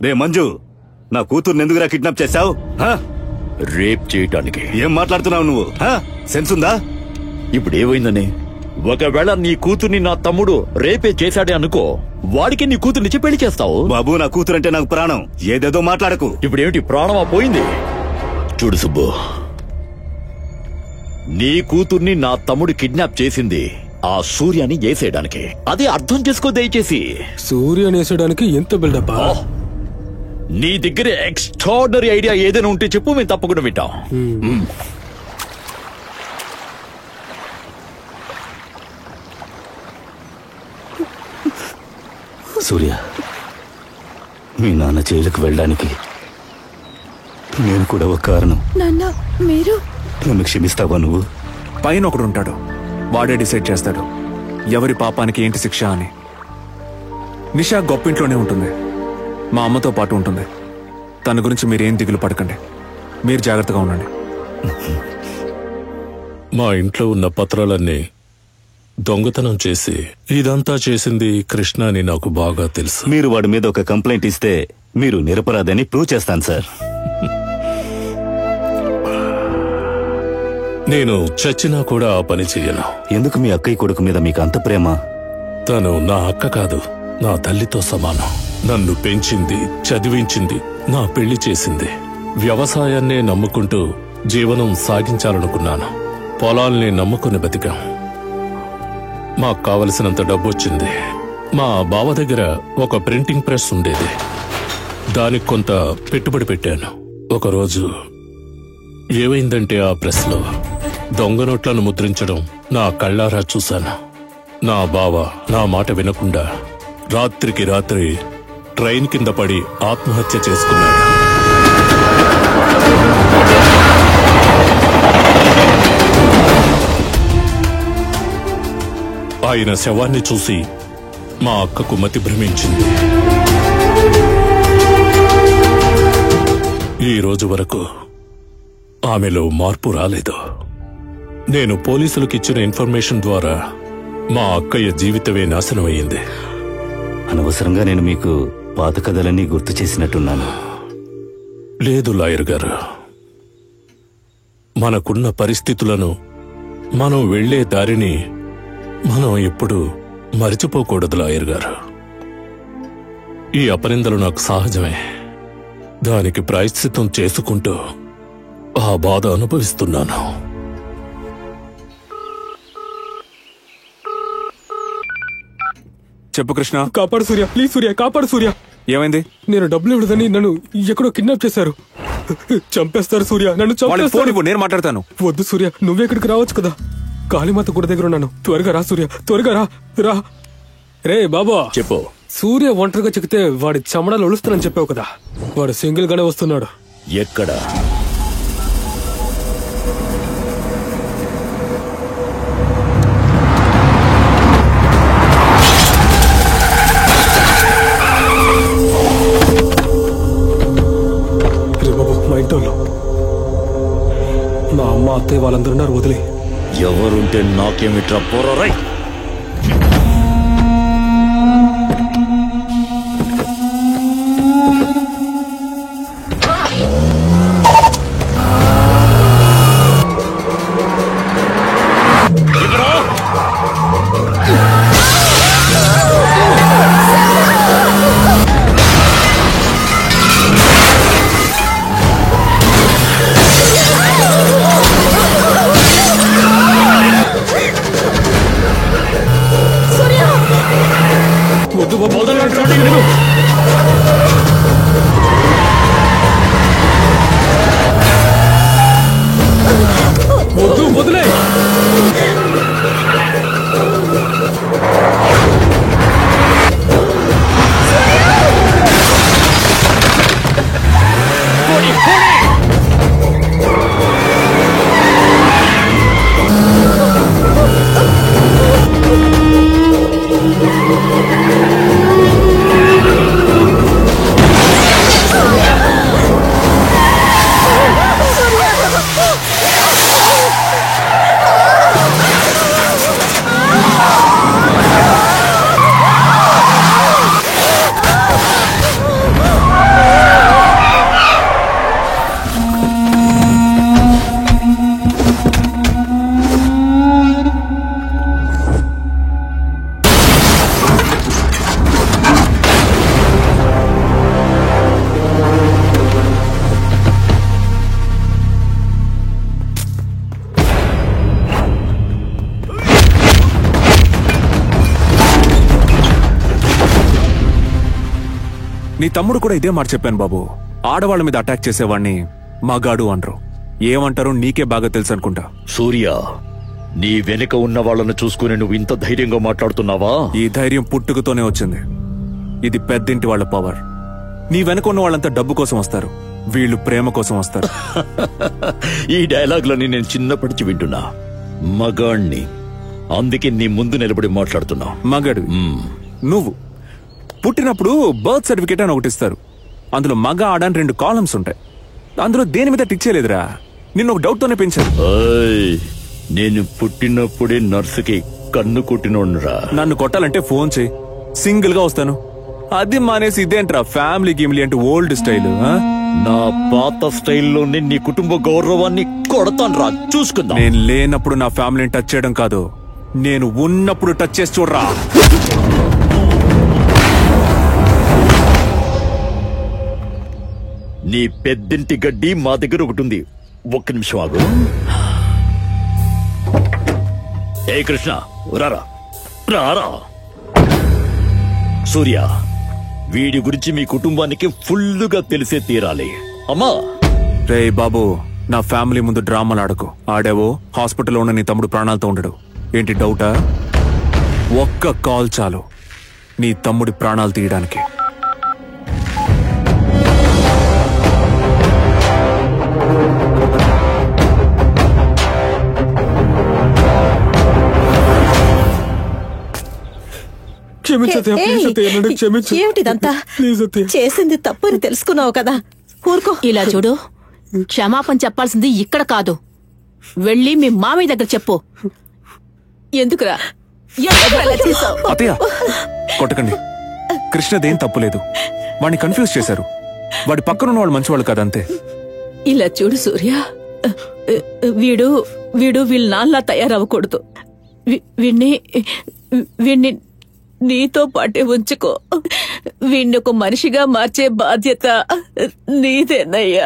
రే మంజు, నా కూతుర్ని ఎందుకురా కిడ్నాప్ చేశావు? రేప్ చేయటానికి. ఏం మాట్లాడుతున్నావు నువ్వు? సెన్స్ ఉందా? ఇప్పుడు ఏమైందని? ఒకవేళ నీ కూతుర్ని నా తమ్ముడు రేపే చేశాడే అనుకో, వాడికి నీ కూతుర్నిచ్చి పెళ్లి చేస్తావు. బాబు, నా కూతురంటే నాకు ప్రాణం. ఏదేదో మాట్లాడకు. ఇప్పుడేమిటి ప్రాణమా పోయింది? చూడు సుబ్బు, నీ కూతుర్ని నా తమ్ముడు కిడ్నాప్ చేసింది ఆ సూర్యాని వేసేయడానికి. అది అర్థం చేసుకో దయచేసి. సూర్యాని వేసేయడానికి ఎంత బిల్డప్? నీ దగ్గర ఎక్స్ట్రాడనరీ ఐడియా ఏదైనా ఉంటే చెప్పు, మేము తప్పకుండా వింటాం. సూర్య, మీ నాన్న జైలుకు వెళ్ళడానికి నేను కూడా ఒక కారణం. నాన్న, మీరు నన్ను క్షమిస్తావా నువ్వు? పైన ఒకడు ఉంటాడు, వాడే డిసైడ్ చేస్తాడు ఎవరి పాపానికి ఏంటి శిక్ష అని. నిషా గొప్పింట్లోనే ఉంటుంది, మా అమ్మతో పాటు ఉంటుంది. తన గురించి మీరేం దిగులు పడకండి, మీరు జాగ్రత్తగా ఉండండి. మా ఇంట్లో ఉన్న పత్రాలన్నీ దొంగతనం చేసి ఇదంతా చేసింది కృష్ణ అని నాకు బాగా తెలుసు. మీరు వాడి మీద ఒక కంప్లైంట్ ఇస్తే మీరు నిరపరాధని ప్రూవ్ చేస్తాను సార్. నేను చచ్చినా కూడా ఆ పని చెయ్యను. ఎందుకు మీ అక్కయ్య కొడుకు మీద మీకు అంత ప్రేమ? తను నా అక్క కాదు, నా తల్లితో సమానం. నన్ను పెంచింది, చదివించింది, నా పెళ్లి చేసింది. వ్యవసాయాన్నే నమ్ముకుంటూ జీవనం సాగించాలనుకున్నాను. పొలాల్ని నమ్ముకుని బతికాం. మాకు కావలసినంత డబ్బొచ్చింది. మా బావ దగ్గర ఒక ప్రింటింగ్ ప్రెస్ ఉండేది, దానికి కొంత పెట్టుబడి పెట్టాను. ఒకరోజు ఏమైందంటే ఆ ప్రెస్లో దొంగ నోట్లను ముద్రించడం నా కళ్ళారా చూశాను. నా బావ నా మాట వినకుండా రాత్రికి రాత్రి ట్రైన్ కింద పడి ఆత్మహత్య చేసుకున్నాడు. ఆయన శవాన్ని చూసి మా అక్కకు మతి భ్రమించింది. ఈ రోజు వరకు ఆమెలో మార్పు రాలేదు. నేను పోలీసులకు ఇచ్చిన ఇన్ఫర్మేషన్ ద్వారా మా అక్కయ్య జీవితమే నాశనమయ్యింది. అనవసరంగా నేను మీకు పాత కథలన్నీ గుర్తు చేసినట్టున్నాను. లేదు లాయర్ గారు, మనకున్న పరిస్థితులను, మనం వెళ్లే దారిని మనం ఎప్పుడు మరిచిపోకూడదు లాయర్ గారు. ఈ అపనిందలు నాకు సహజమే. దానికి ప్రాయశ్చిత్తం చేసుకుంటూ ఆ బాధ అనుభవిస్తున్నాను. చెప్పు కృష్ణ. కాపాడు సూర్య, ప్లీజ్ సూర్య, కాపాడు సూర్య. ఏమైంది? నేను డబ్బులు ఇవ్వలేదని నన్ను ఎక్కడో కిడ్నాప్ చేశారు. చంపేస్తారు సూర్య, నన్ను చంపేస్తారు. నేను మాట్లాడతాను. వద్దు సూర్య, నువ్వే ఇక్కడికి రావచ్చు కదా. కాళీమాత గుడి దగ్గర ఉన్నాను. త్వరగా రా సూర్య, త్వరగా రా. రా రే బాబా. చెప్పు. సూర్య ఒంటరిగా చిక్కితే వాడి చమడాలు ఒలుస్తానని చెప్పావు కదా, వాడు సింగిల్ గానే వస్తున్నాడు. ఎక్కడ? రే బాబు, మా ఇంట్లో మా అమ్మ అత్తయ్య వాళ్ళందరూ ఉన్నారు, వదిలే. ఎవరుంటే నాకేమిట్రా పోరరై. నీ తమ్ముడు కూడా ఇదే మాట చెప్పాను బాబు. ఆడవాళ్ళ మీద అటాక్ చేసేవాణ్ణి మగాడు అనరు. ఏమంటారో నీకే బాగా తెలుసు అనుకుంటా. సూర్య, నీ వెనుక ఉన్న వాళ్ళను చూసుకుని నువ్వు ఇంత ధైర్యంగా మాట్లాడుతున్నావా? ఈ ధైర్యం పుట్టుకతోనే వచ్చింది. ఇది పెద్దింటి వాళ్ళ పవర్. నీ వెనక ఉన్న వాళ్ళంతా డబ్బు కోసం వస్తారు, వీళ్ళు ప్రేమ కోసం వస్తారు. ఈ డైలాగ్లని నేను చిన్నప్పటి వింటున్నా. మగాణ్ణి, అందుకే నీ ముందు నిలబడి మాట్లాడుతున్నా. మగాడు నువ్వు. పుట్టినప్పుడు బర్త్ సర్టిఫికేట్ అని ఒకటి ఇస్తారు. అందులో మగ ఆడ అని 2 కాలమ్స్ ఉంటాయి. అందులో దేని మీద టిక్ చేయలేదురా. నిన్ను ఒక డౌట్ తోనే పెంచారు. నేను పుట్టినప్పుడే నర్సుకి కన్ను కొట్టినోడ్రా. నన్ను కొట్టాలంటే ఫోన్ చేయి, సింగిల్ గా వస్తాను. అది మానేసి ఇదేంట్రా ఫ్యామిలీ గిమ్లీ అంటే ఓల్డ్ స్టైల్. నా పాత స్టైల్లోనే నీ కుటుంబ గౌరవాన్ని కొడతాన్రా, చూసుకుందా. నేను లేనప్పుడు నా ఫ్యామిలీని టచ్ చేయడం కాదు, నేను ఉన్నప్పుడు టచ్ చేసి చూడరా. నీ పెద్దింటి గడ్డి మా దగ్గర ఒకటి ఉంది. ఒక్క నిమిషం ఆగు. ఏ కృష్ణ, రారా రారా. సూర్య, వీడి గురించి మీ కుటుంబానికి ఫుల్లుగా తెలిసే తీరాలి. అమ్మా. రే బాబు, నా ఫ్యామిలీ ముందు డ్రామాలు ఆడకు. ఆడావో హాస్పిటల్లో ఉన్న నీ తమ్ముడు ప్రాణాలతో ఉండడు. ఏంటి డౌటా? ఒక్క కాల్ చాలు నీ తమ్ముడి ప్రాణాలు తీయడానికి. ఏమిటిదంతా? చేసింది తప్పని తెలుసుకున్నావు కదా, ఊరుకో. ఇలా చూడు, క్షమాపణ చెప్పాల్సింది ఇక్కడ కాదు, వెళ్ళి మీ మామయ్య దగ్గర చెప్పు. ఎందుకురా? అత్తయ్య కొట్టకండి. కృష్ణదేం తప్పులేదు. వాడిని కన్ఫ్యూజ్ చేశారు. వాడి పక్కనున్న వాళ్ళు మంచివాళ్ళు కాదంతే. ఇలా చూడు సూర్య, వీడు వీళ్ళ నాన్నలా తయారవ్వకూడదు. వీణ్ణి నీతో పాటే ఉంచుకో. వీణ్ణి ఒక మనిషిగా మార్చే బాధ్యత నీదేనయ్యా.